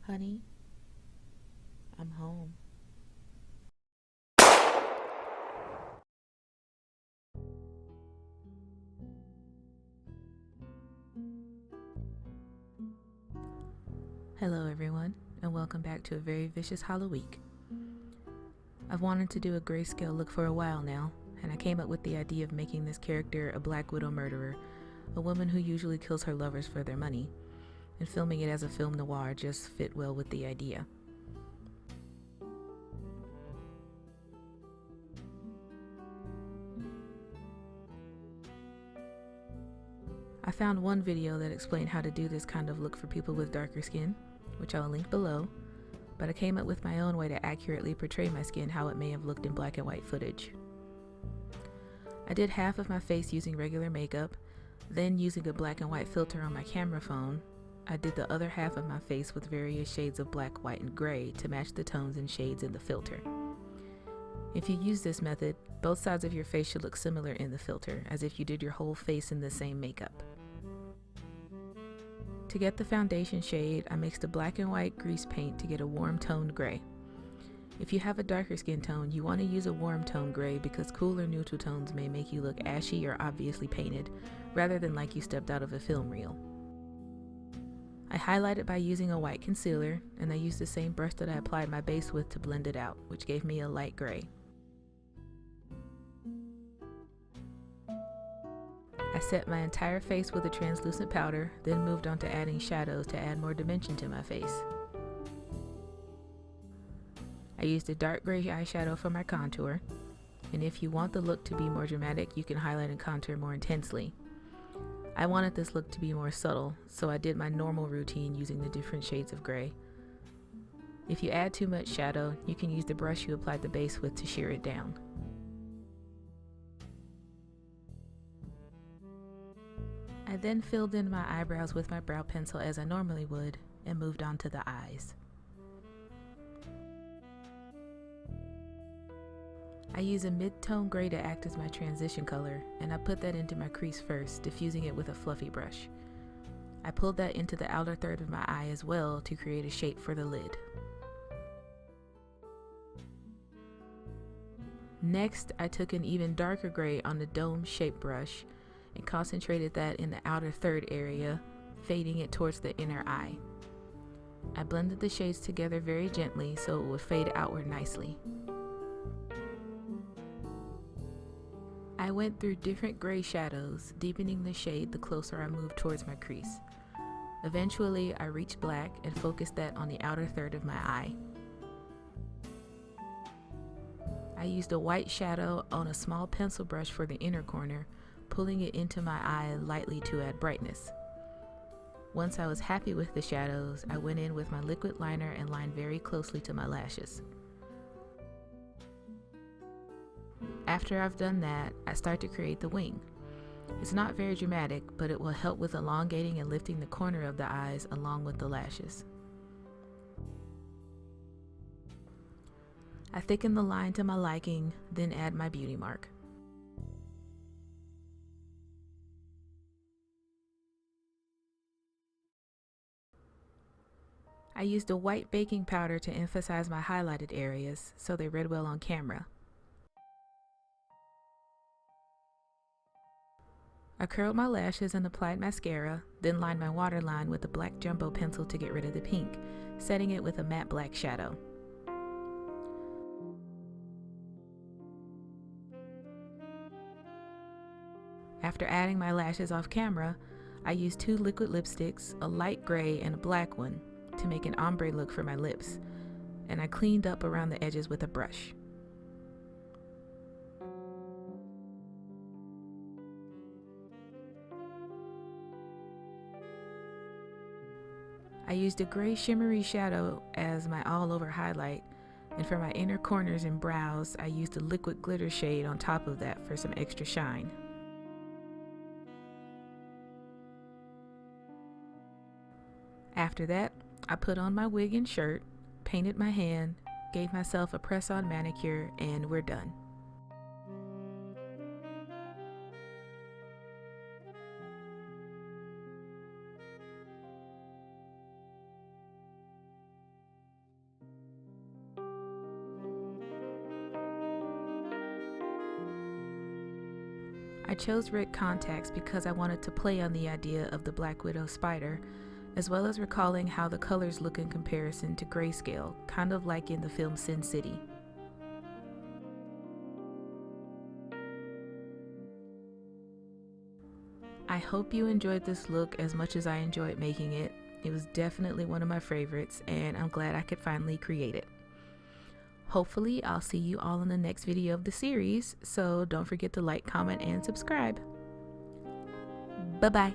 Honey, I'm home. Hello everyone, and welcome back to a very vicious Halloweek. I've wanted to do a grayscale look for a while now, and I came up with the idea of making this character a Black Widow murderer, a woman who usually kills her lovers for their money, and filming it as a film noir just fit well with the idea. I found one video that explained how to do this kind of look for people with darker skin, which I'll link below, but I came up with my own way to accurately portray my skin how it may have looked in black and white footage. I did half of my face using regular makeup, then using a black and white filter on my camera phone, I did the other half of my face with various shades of black, white, and gray to match the tones and shades in the filter. If you use this method, both sides of your face should look similar in the filter, as if you did your whole face in the same makeup. To get the foundation shade, I mixed a black and white grease paint to get a warm toned gray. If you have a darker skin tone, you want to use a warm toned gray because cooler neutral tones may make you look ashy or obviously painted, rather than like you stepped out of a film reel. I highlighted by using a white concealer, and I used the same brush that I applied my base with to blend it out, which gave me a light gray. I set my entire face with a translucent powder, then moved on to adding shadows to add more dimension to my face. I used a dark gray eyeshadow for my contour, and if you want the look to be more dramatic, you can highlight and contour more intensely. I wanted this look to be more subtle, so I did my normal routine using the different shades of gray. If you add too much shadow, you can use the brush you applied the base with to shear it down. I then filled in my eyebrows with my brow pencil as I normally would, and moved on to the eyes. I use a mid-tone gray to act as my transition color, and I put that into my crease first, diffusing it with a fluffy brush. I pulled that into the outer third of my eye as well to create a shape for the lid. Next, I took an even darker gray on the dome-shaped brush and concentrated that in the outer third area, fading it towards the inner eye. I blended the shades together very gently so it would fade outward nicely. I went through different gray shadows, deepening the shade the closer I moved towards my crease. Eventually, I reached black and focused that on the outer third of my eye. I used a white shadow on a small pencil brush for the inner corner, pulling it into my eye lightly to add brightness. Once I was happy with the shadows, I went in with my liquid liner and lined very closely to my lashes. After I've done that, I start to create the wing. It's not very dramatic, but it will help with elongating and lifting the corner of the eyes along with the lashes. I thicken the line to my liking, then add my beauty mark. I used a white baking powder to emphasize my highlighted areas so they read well on camera. I curled my lashes and applied mascara, then lined my waterline with a black jumbo pencil to get rid of the pink, setting it with a matte black shadow. After adding my lashes off camera, I used two liquid lipsticks, a light gray and a black one, to make an ombre look for my lips, and I cleaned up around the edges with a brush. I used a gray shimmery shadow as my all-over highlight, and for my inner corners and brows, I used a liquid glitter shade on top of that for some extra shine. After that, I put on my wig and shirt, painted my hand, gave myself a press-on manicure, and we're done. I chose red contacts because I wanted to play on the idea of the Black Widow spider, as well as recalling how the colors look in comparison to grayscale, kind of like in the film Sin City. I hope you enjoyed this look as much as I enjoyed making it. It was definitely one of my favorites, and I'm glad I could finally create it. Hopefully, I'll see you all in the next video of the series, so don't forget to like, comment, and subscribe. Bye-bye.